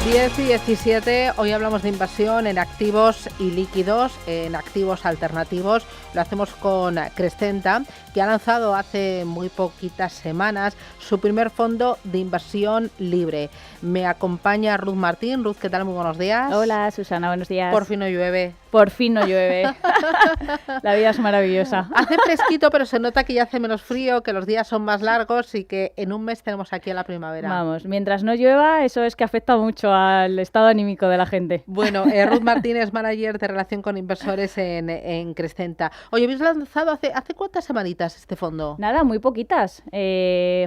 10:17, hoy hablamos de inversión en activos y líquidos, en activos alternativos. Lo hacemos con Crescenta, que ha lanzado hace muy poquitas semanas su primer fondo de inversión libre. Me acompaña Ruth Martín. Ruth, ¿qué tal? Muy buenos días. Hola, Susana, buenos días. Por fin no llueve. Por fin no llueve. La vida es maravillosa. Hace fresquito, pero se nota que ya hace menos frío, que los días son más largos y que en un mes tenemos aquí a la primavera. Vamos, mientras no llueva, eso es que afecta mucho al estado anímico de la gente. Bueno, Ruth Martín es manager de relación con inversores en Crescenta. Oye, ¿habéis lanzado hace cuántas semanitas este fondo? Nada, muy poquitas.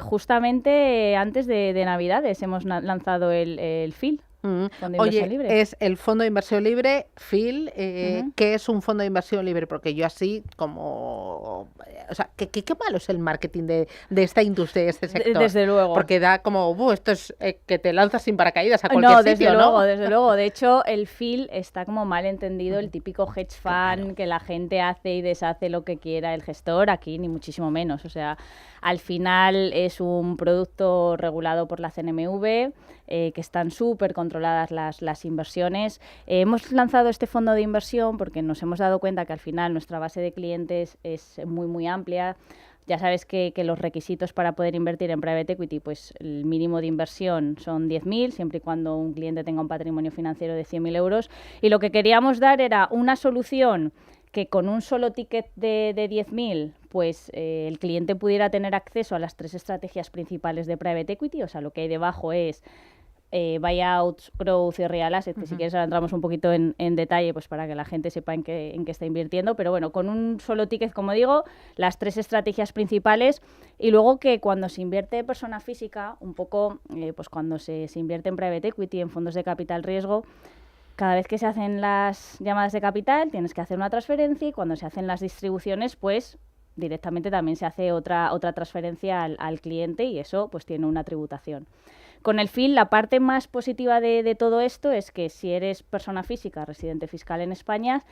Justamente antes de Navidades hemos lanzado el FIL. Oye, libre. Es el fondo de inversión libre, FIL. ¿Qué es un fondo de inversión libre? Porque yo así como... O sea, ¿qué malo es el marketing de esta industria, de este sector? Desde luego. Porque da como, esto es que te lanzas sin paracaídas a cualquier sitio, ¿no? Desde luego. De hecho, el FIL está como mal entendido, el típico hedge fund, claro, que la gente hace y deshace lo que quiera el gestor. Aquí ni muchísimo menos. O sea, al final es un producto regulado por la CNMV, que están súper controladas las inversiones. Hemos lanzado este fondo de inversión porque nos hemos dado cuenta que al final nuestra base de clientes es muy amplia. Ya sabes que los requisitos para poder invertir en Private Equity, pues el mínimo de inversión son 10.000, siempre y cuando un cliente tenga un patrimonio financiero de 100.000 euros. Y lo que queríamos dar era una solución que con un solo ticket de 10.000, pues el cliente pudiera tener acceso a las 3 estrategias principales de Private Equity. O sea, lo que hay debajo es buyouts, growth y real asset, que si quieres ahora entramos un poquito en detalle, pues para que la gente sepa en qué está invirtiendo, pero bueno, con un solo ticket, como digo, las 3 estrategias principales. Y luego que cuando se invierte persona física, un poco, pues cuando se invierte en Private Equity, en fondos de capital riesgo, cada vez que se hacen las llamadas de capital tienes que hacer una transferencia, y cuando se hacen las distribuciones, pues directamente también se hace otra transferencia al cliente, y eso pues tiene una tributación. Con el FIL, la parte más positiva de todo esto es que si eres persona física residente fiscal en España,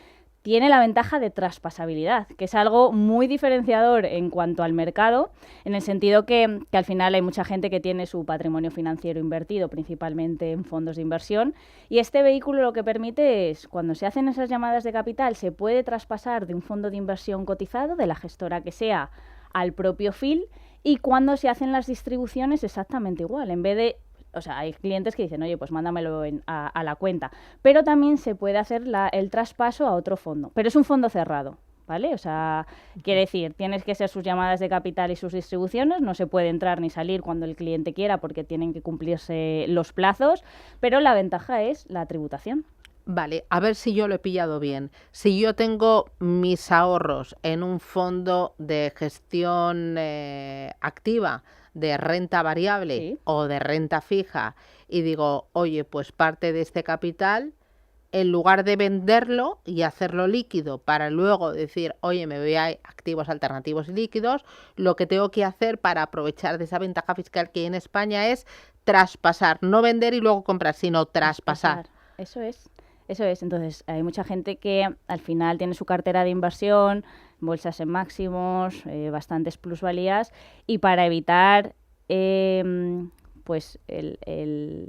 tiene la ventaja de traspasabilidad, que es algo muy diferenciador en cuanto al mercado, en el sentido que al final hay mucha gente que tiene su patrimonio financiero invertido principalmente en fondos de inversión, y este vehículo lo que permite es, cuando se hacen esas llamadas de capital, se puede traspasar de un fondo de inversión cotizado, de la gestora que sea, al propio FIL, y cuando se hacen las distribuciones exactamente igual. En vez de, o sea, hay clientes que dicen, oye, pues mándamelo a la cuenta, pero también se puede hacer el traspaso a otro fondo, pero es un fondo cerrado, ¿vale? O sea, quiere decir, tienes que hacer sus llamadas de capital y sus distribuciones, no se puede entrar ni salir cuando el cliente quiera porque tienen que cumplirse los plazos, pero la ventaja es la tributación. Vale, a ver si yo lo he pillado bien. Si yo tengo mis ahorros en un fondo de gestión activa, de renta variable, ¿sí?, o de renta fija, y digo, oye, pues parte de este capital, en lugar de venderlo y hacerlo líquido para luego decir, oye, me voy a activos alternativos y líquidos, lo que tengo que hacer para aprovechar de esa ventaja fiscal que hay en España es traspasar, no vender y luego comprar, sino traspasar. Eso es. Entonces, hay mucha gente que al final tiene su cartera de inversión, bolsas en máximos, bastantes plusvalías, y para evitar pues el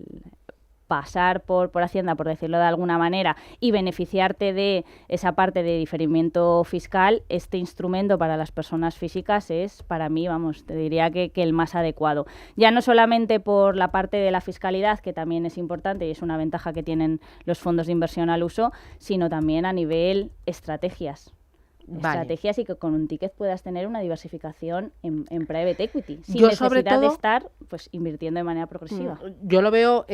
pasar por Hacienda, por decirlo de alguna manera, y beneficiarte de esa parte de diferimiento fiscal, este instrumento para las personas físicas es, para mí, vamos, te diría que el más adecuado. Ya no solamente por la parte de la fiscalidad, que también es importante y es una ventaja que tienen los fondos de inversión al uso, sino también a nivel estrategias. Vale. Estrategias, y que con un ticket puedas tener una diversificación en Private Equity, sin necesidad de estar pues invirtiendo de manera progresiva. Yo lo veo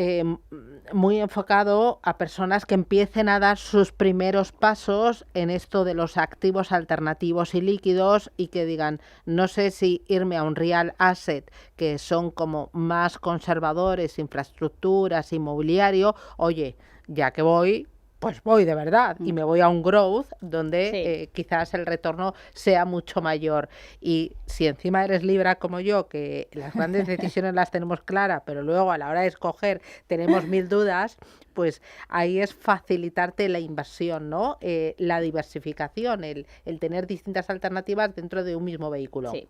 muy enfocado a personas que empiecen a dar sus primeros pasos en esto de los activos alternativos y líquidos, y que digan, no sé si irme a un real asset, que son como más conservadores, infraestructuras, inmobiliario, oye, ya que voy, pues voy de verdad y me voy a un growth donde quizás el retorno sea mucho mayor. Y si encima eres libra como yo, que las grandes decisiones las tenemos claras, pero luego a la hora de escoger tenemos 1000 dudas, pues ahí es facilitarte la inversión, ¿no? La diversificación, el tener distintas alternativas dentro de un mismo vehículo. Sí.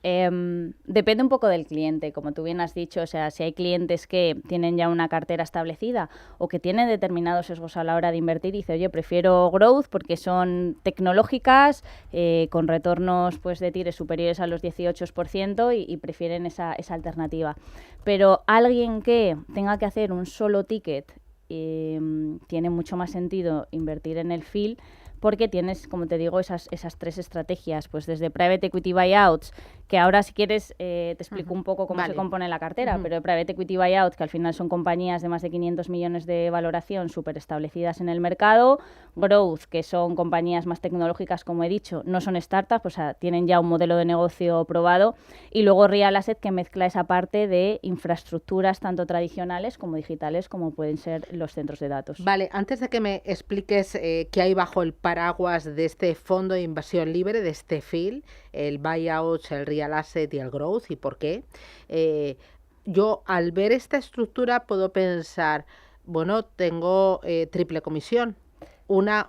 Depende un poco del cliente, como tú bien has dicho, o sea, si hay clientes que tienen ya una cartera establecida o que tienen determinados sesgos a la hora de invertir, dice, oye, prefiero growth porque son tecnológicas, con retornos pues de tires superiores a los 18% y prefieren esa alternativa. Pero alguien que tenga que hacer un solo ticket, tiene mucho más sentido invertir en el FIL, porque tienes, como te digo, esas tres estrategias, pues desde Private Equity Buyouts, que ahora si quieres te explico un poco cómo se compone la cartera, pero Private Equity Buyouts, que al final son compañías de más de 500 millones de valoración súper establecidas en el mercado, Growth, que son compañías más tecnológicas, como he dicho, no son startups, o sea, tienen ya un modelo de negocio probado, y luego Real Asset, que mezcla esa parte de infraestructuras tanto tradicionales como digitales, como pueden ser los centros de datos. Vale, antes de que me expliques qué hay bajo el paraguas de este fondo de inversión libre, de este FIL, el Buyouts, el Real Asset y el Growth, y por qué, yo al ver esta estructura puedo pensar, bueno, tengo triple comisión. Una,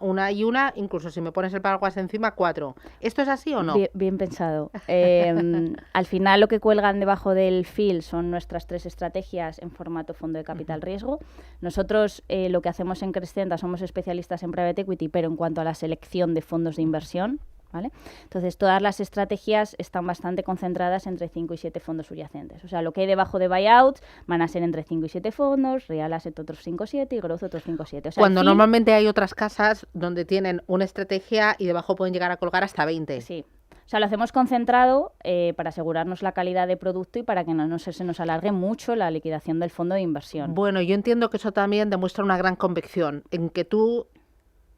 incluso si me pones el paraguas encima, 4. ¿Esto es así o no? Bien pensado. Al final lo que cuelgan debajo del FIL son nuestras 3 estrategias en formato fondo de capital riesgo. Nosotros lo que hacemos en Crescenta somos especialistas en Private Equity, pero en cuanto a la selección de fondos de inversión, ¿vale? Entonces, todas las estrategias están bastante concentradas entre 5 y 7 fondos subyacentes. O sea, lo que hay debajo de buyouts van a ser entre 5 y 7 fondos, Real Asset otros 5 o 7 y Growth otros 5 o 7. O sea, cuando normalmente hay otras casas donde tienen una estrategia y debajo pueden llegar a colgar hasta 20. Sí. O sea, lo hacemos concentrado para asegurarnos la calidad de producto y para que no se nos alargue mucho la liquidación del fondo de inversión. Bueno, yo entiendo que eso también demuestra una gran convicción en que tú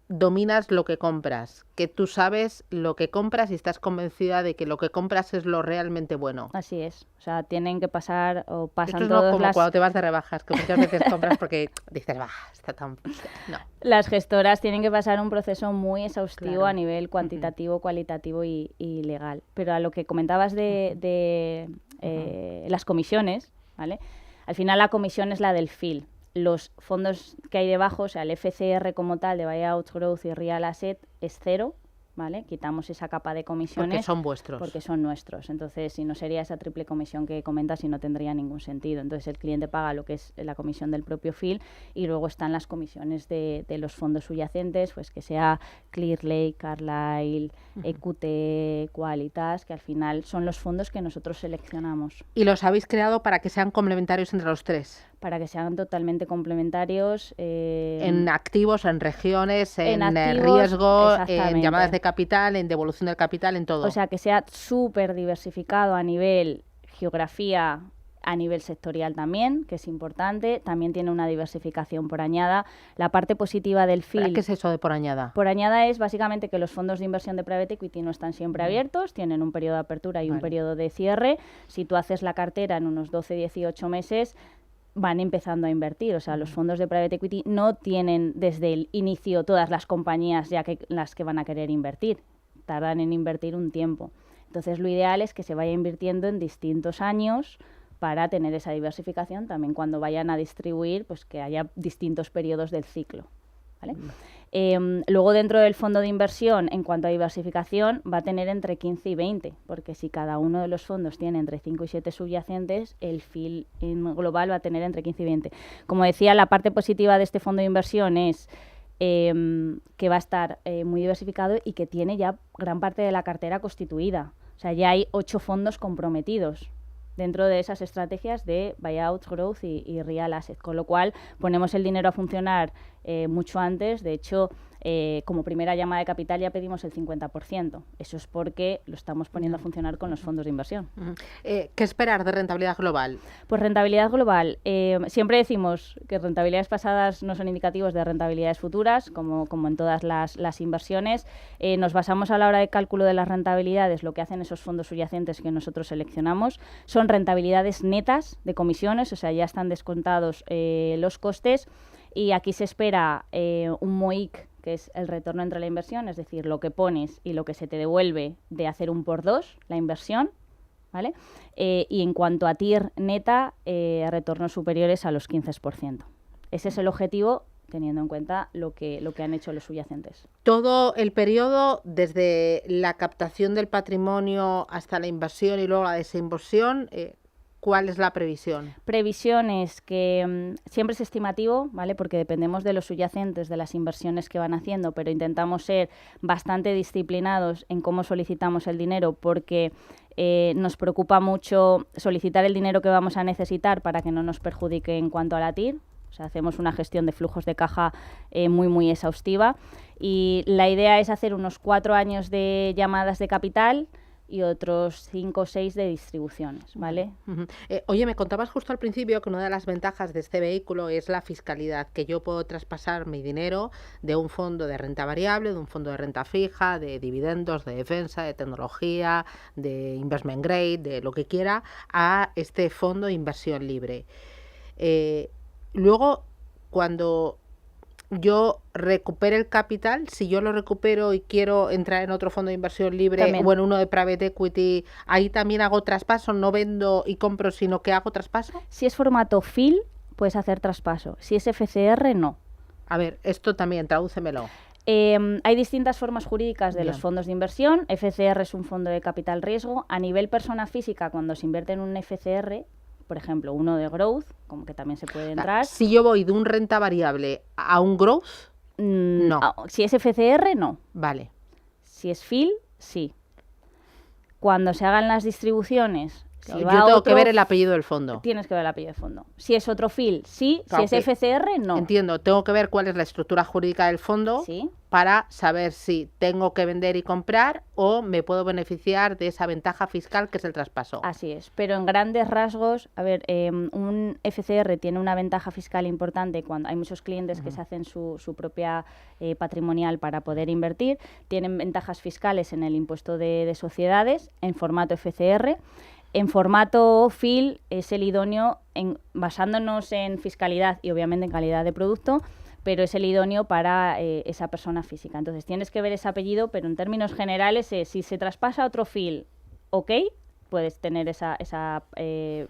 dominas lo que compras, que tú sabes lo que compras y estás convencida de que lo que compras es lo realmente bueno. Así es. O sea, tienen que pasar o pasan esto es todas como cuando te vas de rebajas, que muchas veces compras porque dices, está tan... No. Las gestoras tienen que pasar un proceso muy exhaustivo a nivel cuantitativo, cualitativo y legal. Pero a lo que comentabas de las comisiones, ¿vale? Al final la comisión es la del FIL. Los fondos que hay debajo, o sea, el FCR como tal de Buyouts, Growth y Real Asset es 0, ¿vale? Quitamos esa capa de comisiones. Porque son vuestros. Porque son nuestros. Entonces, si no sería esa triple comisión que comentas y no tendría ningún sentido. Entonces, el cliente paga lo que es la comisión del propio FIL y luego están las comisiones de los fondos subyacentes, pues que sea Clearlake, Carlyle, EQT, Qualitas, que al final son los fondos que nosotros seleccionamos. ¿Y los habéis creado para que sean complementarios entre los 3? Para que sean totalmente complementarios. En activos, en regiones, en activos, riesgo, en llamadas de capital, en devolución del capital, en todo. O sea, que sea súper diversificado a nivel geografía, a nivel sectorial también, que es importante. También tiene una diversificación por añada. La parte positiva del FIL... ¿Qué es eso de por añada? Por añada es básicamente que los fondos de inversión de Private Equity no están siempre abiertos, tienen un periodo de apertura y un periodo de cierre. Si tú haces la cartera en unos 12-18 meses... van empezando a invertir. O sea, los fondos de Private Equity no tienen desde el inicio todas las compañías ya que las que van a querer invertir. Tardan en invertir un tiempo. Entonces, lo ideal es que se vaya invirtiendo en distintos años para tener esa diversificación. También cuando vayan a distribuir, pues que haya distintos periodos del ciclo, ¿vale? Luego, dentro del fondo de inversión, en cuanto a diversificación, va a tener entre 15 y 20, porque si cada uno de los fondos tiene entre 5 y 7 subyacentes, el FIL en global va a tener entre 15 y 20. Como decía, la parte positiva de este fondo de inversión es que va a estar muy diversificado y que tiene ya gran parte de la cartera constituida. O sea, ya hay 8 fondos comprometidos dentro de esas estrategias de Buyouts, Growth y Real Asset, con lo cual ponemos el dinero a funcionar mucho antes. De hecho, como primera llamada de capital ya pedimos el 50%. Eso es porque lo estamos poniendo a funcionar con los fondos de inversión. ¿Qué esperar de rentabilidad global? Pues rentabilidad global. Siempre decimos que rentabilidades pasadas no son indicativos de rentabilidades futuras, como en todas las inversiones. Nos basamos a la hora de cálculo de las rentabilidades, lo que hacen esos fondos subyacentes que nosotros seleccionamos. Son rentabilidades netas de comisiones, o sea, ya están descontados los costes. Y aquí se espera un MOIC, que es el retorno entre la inversión, es decir, lo que pones y lo que se te devuelve de hacer un por 2, la inversión, ¿vale? Y en cuanto a TIR neta, retornos superiores a los 15%. Ese es el objetivo teniendo en cuenta lo que han hecho los subyacentes. Todo el periodo, desde la captación del patrimonio hasta la inversión y luego la desinversión, ¿cuál es la previsión? Previsión es que siempre es estimativo, ¿vale? Porque dependemos de los subyacentes, de las inversiones que van haciendo, pero intentamos ser bastante disciplinados en cómo solicitamos el dinero, porque nos preocupa mucho solicitar el dinero que vamos a necesitar para que no nos perjudique en cuanto a la TIR. O sea, hacemos una gestión de flujos de caja muy exhaustiva, y la idea es hacer unos 4 años de llamadas de capital y otros 5 o 6 de distribuciones, ¿vale? Oye, me contabas justo al principio que una de las ventajas de este vehículo es la fiscalidad, que yo puedo traspasar mi dinero de un fondo de renta variable, de un fondo de renta fija, de dividendos, de defensa, de tecnología, de investment grade, de lo que quiera, a este fondo de inversión libre. Luego, cuando yo recupere el capital, si yo lo recupero y quiero entrar en otro fondo de inversión libre También. o en uno de private equity, ahí también hago traspaso, no vendo y compro, sino que hago traspaso. Si es formato FIL, puedes hacer traspaso. Si es FCR, no. A ver, esto también, tradúcemelo. Hay distintas formas jurídicas de Bien. los fondos de inversión. FCR es un fondo de capital riesgo. A nivel persona física, cuando se invierte en un FCR, por ejemplo, uno de growth, como que también se puede entrar. Si yo voy de un renta variable a un growth, no. Si es FCR, no. Vale. Si es FIL, sí. Cuando se hagan las distribuciones, si Yo va tengo otro, que ver el apellido del fondo. tienes que ver el apellido de fondo. Si es otro FIL, sí. Claro, Si es FCR, no. Entiendo, tengo que ver cuál es la estructura jurídica del fondo, Sí. para saber si tengo que vender y comprar o me puedo beneficiar de esa ventaja fiscal que es el traspaso. Así es, pero en grandes rasgos, a ver, un FCR tiene una ventaja fiscal importante cuando hay muchos clientes que se hacen su propia patrimonial para poder invertir, tienen ventajas fiscales en el impuesto de sociedades en formato FCR. En formato FIL es el idóneo, basándonos en fiscalidad y obviamente en calidad de producto, pero es el idóneo para esa persona física. Entonces tienes que ver ese apellido, pero en términos generales, si se traspasa a otro FIL, ok, puedes tener esa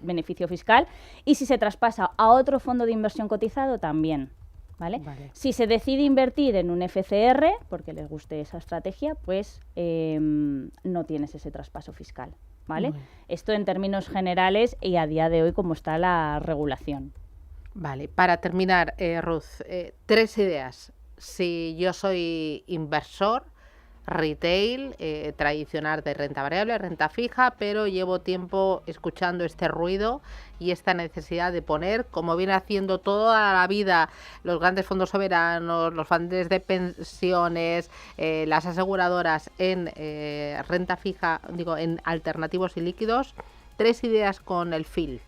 beneficio fiscal, y si se traspasa a otro fondo de inversión cotizado, también. ¿Vale? Si se decide invertir en un FCR, porque les guste esa estrategia, pues no tienes ese traspaso fiscal. ¿Vale? Esto en términos generales y a día de hoy como está la regulación. Vale, para terminar, Ruth, 3 ideas. Si yo soy inversor, retail, tradicional de renta variable, renta fija, pero llevo tiempo escuchando este ruido y esta necesidad de poner, como viene haciendo toda la vida los grandes fondos soberanos, los fondos de pensiones, las aseguradoras en renta fija, digo, en alternativos y líquidos, 3 ideas con el FIL.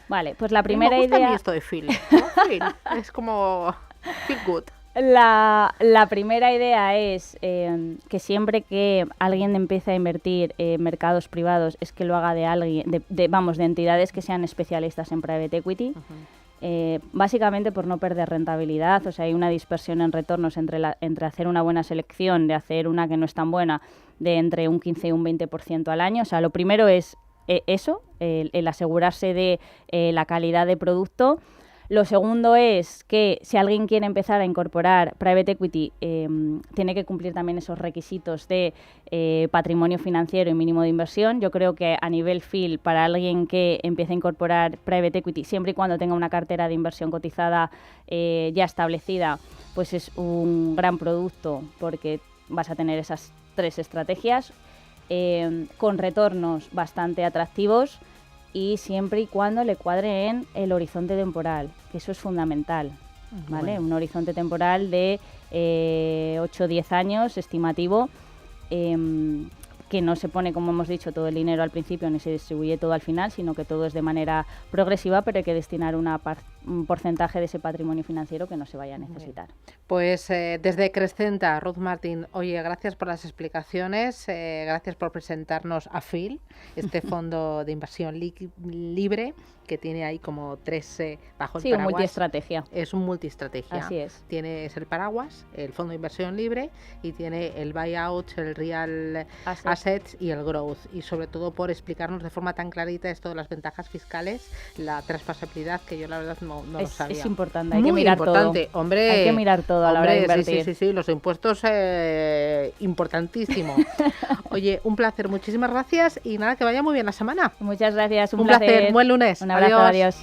Vale, pues la primera me gusta idea... a mí esto de FIL, ¿no? FIL, es como feel good. La primera idea es que siempre que alguien empiece a invertir en mercados privados es que lo haga de alguien, de entidades que sean especialistas en private equity. Básicamente por no perder rentabilidad, o sea, hay una dispersión en retornos entre hacer una buena selección, de hacer una que no es tan buena, de entre un 15 y un 20% al año. O sea, lo primero es eso, el asegurarse de la calidad de producto. Lo segundo es que si alguien quiere empezar a incorporar private equity, tiene que cumplir también esos requisitos de patrimonio financiero y mínimo de inversión. Yo creo que a nivel FIL, para alguien que empiece a incorporar private equity, siempre y cuando tenga una cartera de inversión cotizada ya establecida, pues es un gran producto, porque vas a tener esas 3 estrategias con retornos bastante atractivos, y siempre y cuando le cuadre en el horizonte temporal, que eso es fundamental, ¿vale? Bueno. Un horizonte temporal de 8 o 10 años estimativo, que no se pone, como hemos dicho, todo el dinero al principio ni se distribuye todo al final, sino que todo es de manera progresiva, pero hay que destinar un porcentaje de ese patrimonio financiero que no se vaya a necesitar. Pues desde Crescenta, Ruth Martín, oye, gracias por las explicaciones, gracias por presentarnos a FIL, este fondo de inversión libre que tiene ahí como 3 bajo el paraguas. Sí, un multiestrategia. Es un multiestrategia. Así es. Es el paraguas, el fondo de inversión libre, y tiene el buyout, el real assets y el growth. Y sobre todo por explicarnos de forma tan clarita esto de las ventajas fiscales, la traspasabilidad, que yo la verdad no lo sabía. Es importante, hay Muy que mirar importante. todo. Hombre, hay que mirar todo a la hora de invertir. Sí, los impuestos, importantísimo. Oye, un placer, muchísimas gracias y nada, que vaya muy bien la semana. Muchas gracias, un placer. Buen lunes. Un abrazo, adiós.